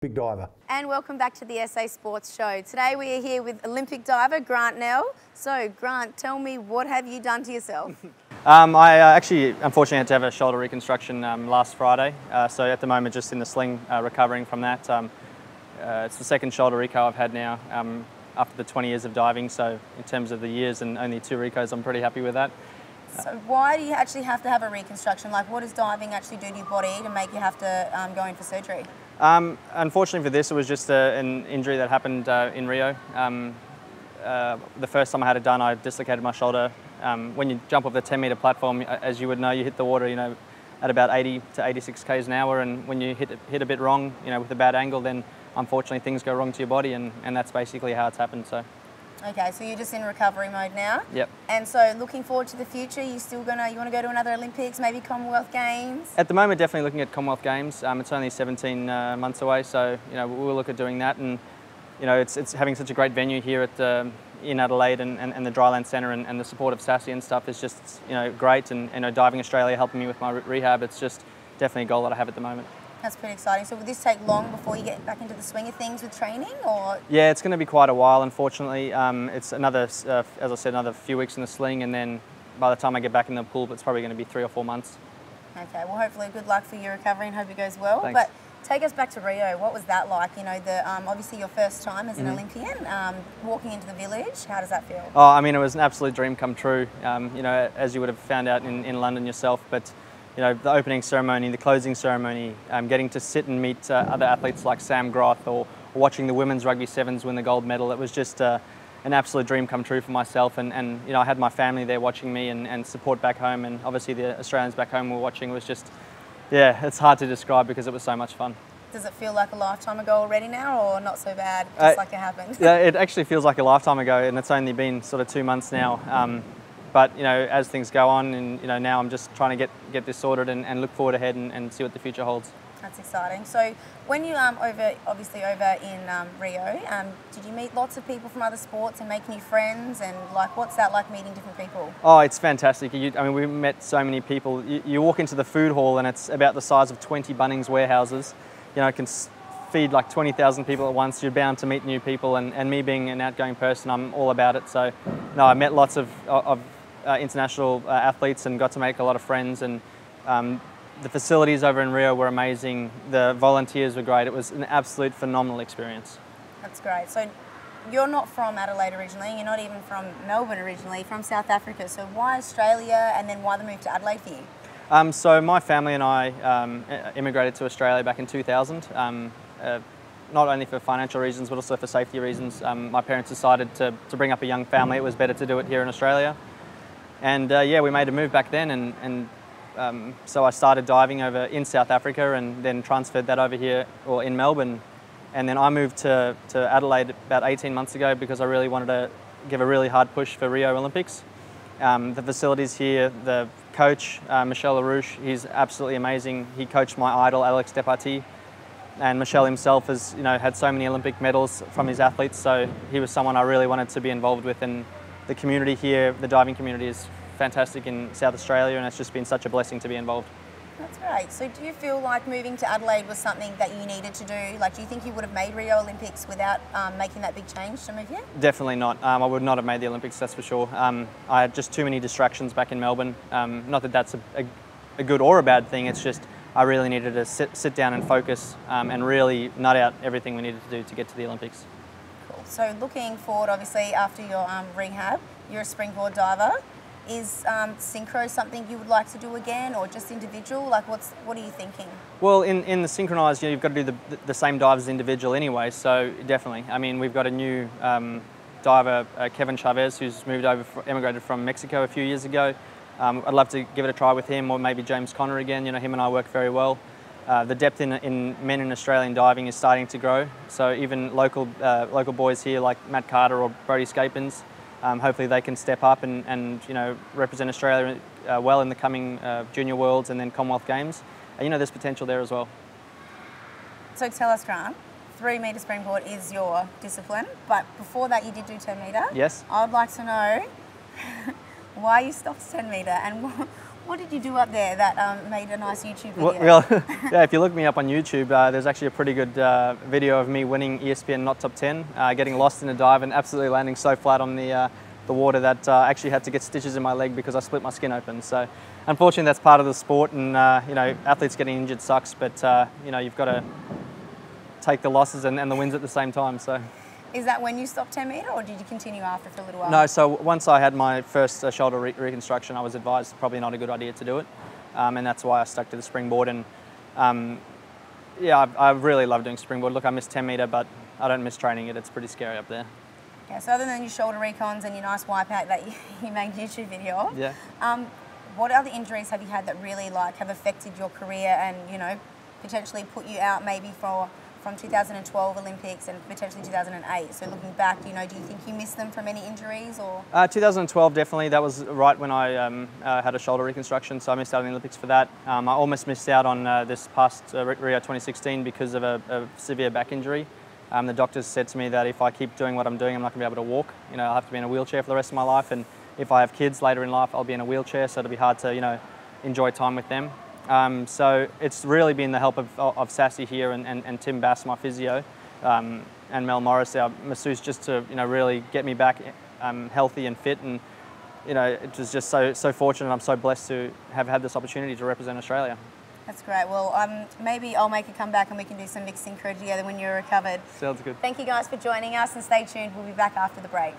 Big diver. And welcome back to the SA Sports Show. Today we are here with Olympic diver Grant Nell. So Grant, tell me, what have you done to yourself? I actually unfortunately had to have a shoulder reconstruction last Friday. So at the moment just in the sling recovering from that. It's the second shoulder reco I've had now after the 20 years of diving. So in terms of the years and only 2 recos, I'm pretty happy with that. So why do you actually have to have a reconstruction? Like, what does diving actually do to your body to make you have to go in for surgery? Unfortunately for this, it was just an injury that happened in Rio. The first time I had it done, I dislocated my shoulder. When you jump off the 10-metre platform, as you would know, you hit the water, at about 80 to 86 k's an hour, and when you hit a bit wrong, with a bad angle, then unfortunately things go wrong to your body, and that's basically how it's happened. So. Okay, so you're just in recovery mode now. Yep. And so looking forward to the future, you want to go to another Olympics, maybe Commonwealth Games? At the moment, definitely looking at Commonwealth Games. It's only 17 months away, so we'll look at doing that. And it's having such a great venue here at in Adelaide and the Dryland Centre and the support of Sassy and stuff is just great. And Diving Australia helping me with my rehab. It's just definitely a goal that I have at the moment. That's pretty exciting. So will this take long before you get back into the swing of things with training, or? Yeah, it's going to be quite a while, unfortunately. It's another, as I said, another few weeks in the sling, and then by the time I get back in the pool, it's probably going to be 3 or 4 months. Okay, well hopefully good luck for your recovery and hope it goes well. Thanks. But take us back to Rio. What was that like? Obviously your first time as an Olympian, walking into the village. How does that feel? Oh, I mean, it was an absolute dream come true. As you would have found out in London yourself, but the opening ceremony, the closing ceremony, getting to sit and meet other athletes like Sam Groth or watching the women's rugby sevens win the gold medal. It was just an absolute dream come true for myself. And I had my family there watching me and support back home. And obviously the Australians back home were watching. It was just, it's hard to describe because it was so much fun. Does it feel like a lifetime ago already now, or not so bad, just like it happened? Yeah, it actually feels like a lifetime ago, and it's only been sort of 2 months now. But as things go on, and now I'm just trying to get this sorted and look forward ahead and see what the future holds. That's exciting. So when you obviously over in Rio, did you meet lots of people from other sports and make new friends? And what's that like, meeting different people? Oh, it's fantastic. We met so many people. You walk into the food hall and it's about the size of 20 Bunnings warehouses. It can feed like 20,000 people at once. You're bound to meet new people, and me being an outgoing person, I'm all about it. So I met lots of international athletes and got to make a lot of friends, and the facilities over in Rio were amazing. The volunteers were great. It was an absolute phenomenal experience. That's great. So you're not from Adelaide originally, you're not even from Melbourne originally, from South Africa. So why Australia, and then why the move to Adelaide for you? So my family and I immigrated to Australia back in 2000. Not only for financial reasons, but also for safety reasons. My parents decided to bring up a young family. It was better to do it here in Australia. And we made a move back then, and so I started diving over in South Africa and then transferred that over here, or in Melbourne. And then I moved to Adelaide about 18 months ago because I really wanted to give a really hard push for Rio Olympics. The facilities here, the coach, Michel LaRouche, he's absolutely amazing. He coached my idol, Alex Departie. And Michel himself has had so many Olympic medals from his athletes, so he was someone I really wanted to be involved with. And the community here, the diving community, is fantastic in South Australia, and it's just been such a blessing to be involved. That's great. So do you feel like moving to Adelaide was something that you needed to do? Do you think you would have made Rio Olympics without making that big change to move here? Definitely not. I would not have made the Olympics, that's for sure. I had just too many distractions back in Melbourne. Not that that's a good or a bad thing, it's just I really needed to sit down and focus and really nut out everything we needed to do to get to the Olympics. Cool. So looking forward, obviously, after your rehab, you're a springboard diver. Is synchro something you would like to do again, or just individual? What are you thinking? Well, in the synchronized, you've got to do the same dive as individual anyway, so definitely. I mean, we've got a new diver, Kevin Chavez, who's emigrated from Mexico a few years ago. I'd love to give it a try with him, or maybe James Conner again. Him and I work very well. The depth in men in Australian diving is starting to grow, so even local boys here like Matt Carter or Brody Scapins, hopefully they can step up and represent Australia well in the coming Junior Worlds and then Commonwealth Games. There's potential there as well. So tell us, Grant, 3 metre springboard is your discipline, but before that you did do 10 metre. Yes. I would like to know why you stopped 10 metre, and What did you do up there that made a nice YouTube video? Well, yeah, if you look me up on YouTube, there's actually a pretty good video of me winning ESPN Not Top 10, getting lost in a dive and absolutely landing so flat on the water that I actually had to get stitches in my leg because I split my skin open. So unfortunately that's part of the sport, and you know, athletes getting injured sucks, but you know, you've got to take the losses and the wins at the same time. So. Is that when you stopped 10 metre, or did you continue after for a little while? No, so once I had my first shoulder reconstruction, I was advised probably not a good idea to do it, and that's why I stuck to the springboard. And yeah, I really love doing springboard. Look, I miss 10 metre, but I don't miss training it. It's pretty scary up there. Yeah, so other than your shoulder recons and your nice wipeout that you made a YouTube video of, yeah. What other injuries have you had that really have affected your career and, you know, potentially put you out maybe from 2012 Olympics and potentially 2008? So looking back, you know, do you think you missed them from any injuries or? 2012 definitely. That was right when I had a shoulder reconstruction, so I missed out on the Olympics for that. I almost missed out on this past Rio 2016 because of a severe back injury. The doctors said to me that if I keep doing what I'm doing, I'm not going to be able to walk. You know, I'll have to be in a wheelchair for the rest of my life, and if I have kids later in life, I'll be in a wheelchair, so it'll be hard to, you know, enjoy time with them. So it's really been the help of Sassy here and Tim Bass, my physio, and Mel Morris, our masseuse, just to, you know, really get me back healthy and fit. And you know, it was just so fortunate. I'm so blessed to have had this opportunity to represent Australia. That's great. Well, maybe I'll make a comeback and we can do some mixed synchro together when you're recovered. Sounds good. Thank you guys for joining us, and stay tuned. We'll be back after the break.